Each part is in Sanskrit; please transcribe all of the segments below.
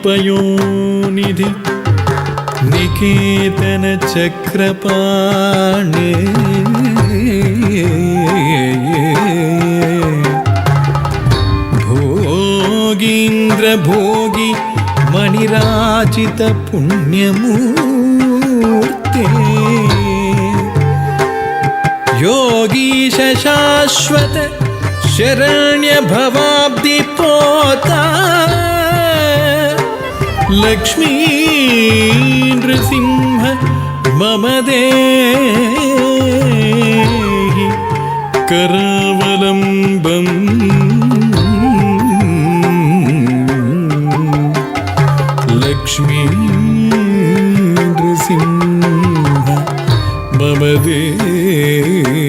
पयोनिधि निकेतन चक्रपाणे भोगीन्द्र भोगी मणिराजित पुण्यमूर्ते योगीश शाश्वत शरण्य भवाब्धि पोता लक्ष्मी नृसिंह मम देहि करावलम्बम् लक्ष्मी नृसिंह मम देहि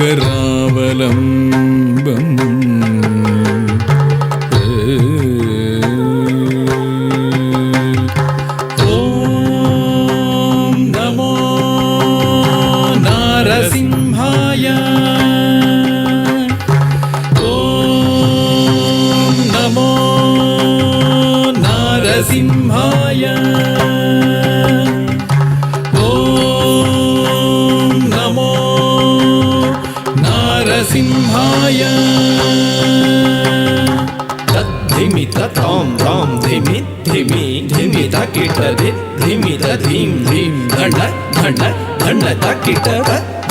करावलम्बम् सिंहाय ॐ नमो नारसिंहाय तद्धिमि ततां तां धिमि धिमि धिमि तकिट धिमि तधीं धीं धण्ड धण्ड धण्ड तकिट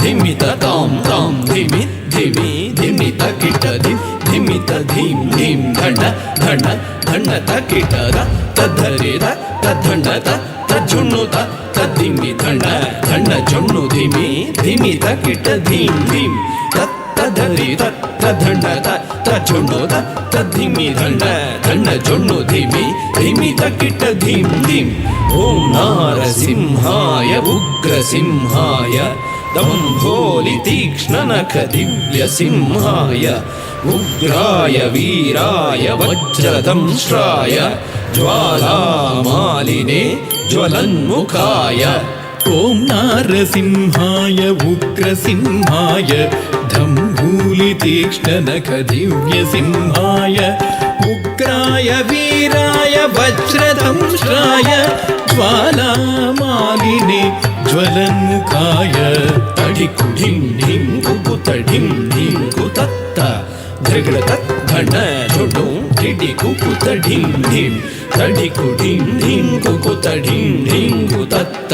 धिमि ततां तां धिमि धिमि धिमि तकिट धिमि तधीं धीं धण्ड धण्ड धण्ड तकिट तद्धरिद तद्धण्ड तज्जुण्णुत तद्धिमि धण्ड धण्ड जुण्णु धिमि धिमि तकिट धीं धीं तद्धरिद तद्धण्ड तज्जुण्णुत तद्धिमि धण्ड धण्ड जुण्णु धिमि धिमि तकिट धीं धीं ॐ नारसिंहाय उग्रसिंहाय दम्भोलि तीक्ष्णनख दिव्यसिंहाय उग्राय वीराय वज्रदंष्ट्राय ज्वालामालिने ज्वलन्मुखाय ॐ नारसिंहाय उग्रसिंहाय दम्भोलि तीक्ष्णनख दिव्यसिंहाय उग्राय वीराय वज्रदंष्ट्राय ज्वालामालिने ज्वलन्मुखाय तडिकु ढिं ढिं कुकुत ढिं ढिं कुतत्त धृगड़त धण्ड झुडु ढिडि कुकुत ढिं ढिं तडिकु ढिं ढिं कुकुत ढिं ढिं कुतत्त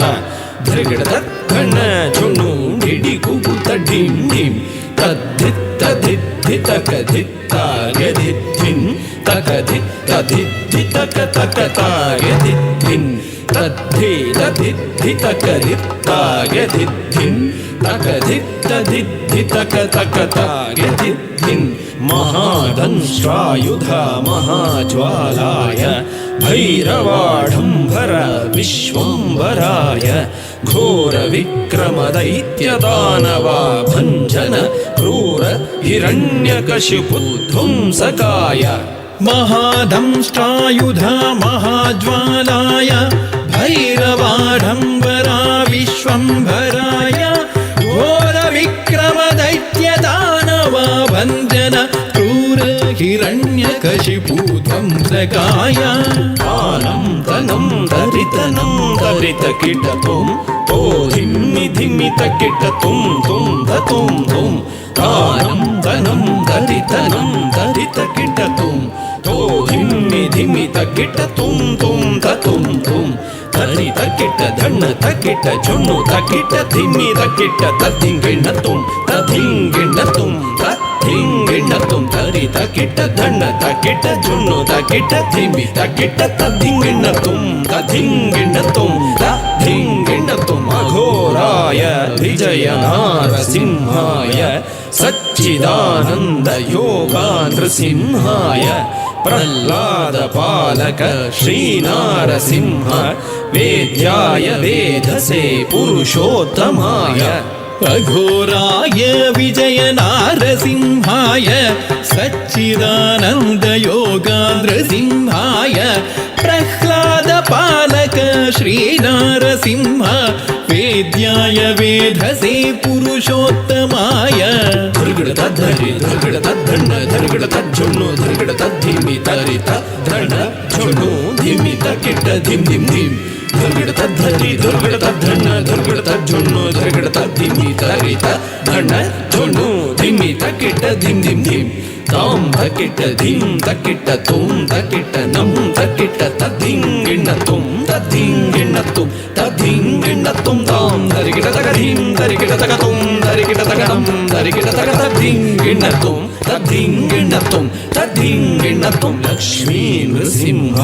धृगड़त धण्ड झुडु ढिडि कुकुत ढिं ढिं तद्धित्त धित्ति तक धित्ता यदिद्धिं तक धित्त धित्ति तक तक तायदिद्धिं तद्धि तदिद्धि तक धित्तायदिद्धिं तक धित्त धित्ति तक तक तायदिद्धिं महादंष्ट्रायुध महाज्वालाय भैरवाढम्बर विश्वम्भराय घोर विक्रम दैत्य दानवा भञ्जन क्रूर हिरण्यकशिपुध्वंसकाय महादंष्ट्रायुध महाज्वालाय भैरवाढम्बरा विश्वम्भराय घोर विक्रम दैत्य दानवा भञ्जन क्रूर हिरण्यकशिपुध्वंसकाय आनं तनं दरितनं दरितकिटतुं तो धिम्मि धिमि तकिटतुं तुं धतुं तुं आनं तनं दरितनं दरितकिटतुं तो धिम्मि धिमि तकिटतुं तुं धतुं तुं धरि तकिट धण्ड तकिट झुण्णु तकिट धिमि तकिट तद्धिङ्गिणतुं तद्धिङ्गिणतुं तद्धिङ्गिणतुं धरि तकिट धण्ड तकिट झुण्णु तकिट धिमि तकिट तद्धिङ्गिणतुं तद्धिङ्गिणतुं तद्धिङ्गिणतुं अघोराय विजय नारसिंहाय सच्चिदानन्द योगा नृसिंहाय प्रह्लाद पालक श्रीनारसिंह वेद्याय वेधसे पुरुषोत्तमाय अघोराय विजय नारसिंहाय सच्चिदानन्द योगा नृसिंहाय प्रह्लाद पालक श्रीनारसिंह वेद्याय वेधसे पुरुषोत्तमाय ಧರ್ಗಡ ತದ್ಧರಿ ಧರ್ಗಡ ತದ್ಧಣ್ಣ ಧರ್ಗಡ ತಜ್ಜೊಣ್ಣು ಧರ್ಗಡ ತದ್ಧಿಮಿ ತರಿತ ಧಣ್ಣ ಜೊಣ್ಣು ಧಿಮಿ ತಕ್ಕಿಟ್ಟ ಧಿಮ್ ಧಿಮ್ ಧಿಮ್ ಧರ್ಗಡ ತದ್ಧರಿ ಧರ್ಗಡ ತದ್ಧಣ್ಣ ಧರ್ಗಡ ತಜ್ಜೊಣ್ಣು ಧರ್ಗಡ ತದ್ಧಿಮಿ ತರಿತ ಧಣ್ಣ ಜೊಣ್ಣು ಧಿಮಿ ತಕ್ಕಿಟ್ಟ ಧಿಮ್ ಧಿಮ್ ಧಿಮ್ ತಾಂ ತಕ್ಕಿಟ್ಟ ಧಿಂ ತಕ್ಕಿಟ್ಟ ತುಂ ತಕ್ಕಿಟ್ಟ ನಂ ತಕ್ಕಿಟ್ಟ ತದ್ದಿಂಗಿಣ್ಣ ತುಂ ತದ್ದಿಂಗಿಣ್ಣ ತುಂ ತದ್ದಿಂಗಿಣ್ಣ ತುಂ ತಾಂ ಧರಿಗಿಡ ತಗ ಧಿಂ ಧರಿಗಿಡ ತಗ ತುಂ ಧರಿಗಿಡ ತಗ ನಂ ಧರಿಗಿಡ ತಗ ತದ್ದಿಂಗಿಣ್ಣ ತುಂ ತದ್ದಿಂಗಿಣ್ಣ ತುಂ ತದ್ದಿಂಗಿಣ್ಣ ತುಂ ಲಕ್ಷ್ಮೀ ನೃಸಿಂಹ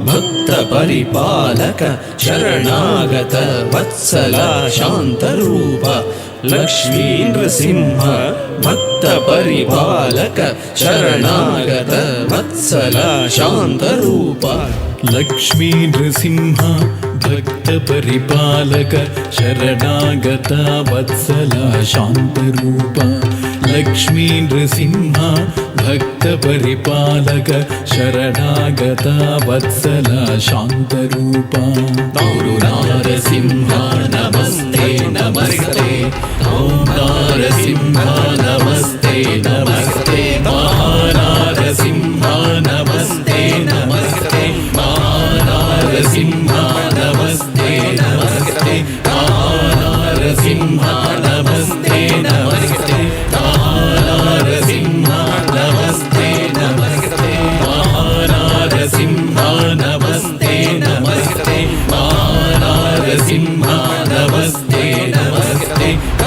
ಭಕ್ತ ಪರಿಪಾಲಕ ಶರಣಾಗತ ವತ್ಸಲ ಶಾಂತರೂಪ ಲಕ್ಷ್ಮೀ ನೃಸಿಂಹ ಭಕ್ತ ಪರಿಪಾಲಕ ಶರಣಾಗತ ವತ್ಸಲ ಶಾಂತರೂಪ लक्ष्मी नृसिंह भक्त परिपालक शरणागत वत्सल शांतरूप लक्ष्मी नृसिंह भक्त परिपालक शरणागत वत्सल शांतरूप गौरु नारसिंह नमस्ते नमस्ते ओं नारसिंह नमस्ते नमस्ते महानारसिंह नमस्ते नमस्ते महानारसिंह नमस्ते नमस्ते महानारसिंह नमस्ते नमस्ते महानारसिंह नमस्ते नमस्ते महानारसिंह नमस्ते नमस्ते महानारसिंह नमस्ते नमस्ते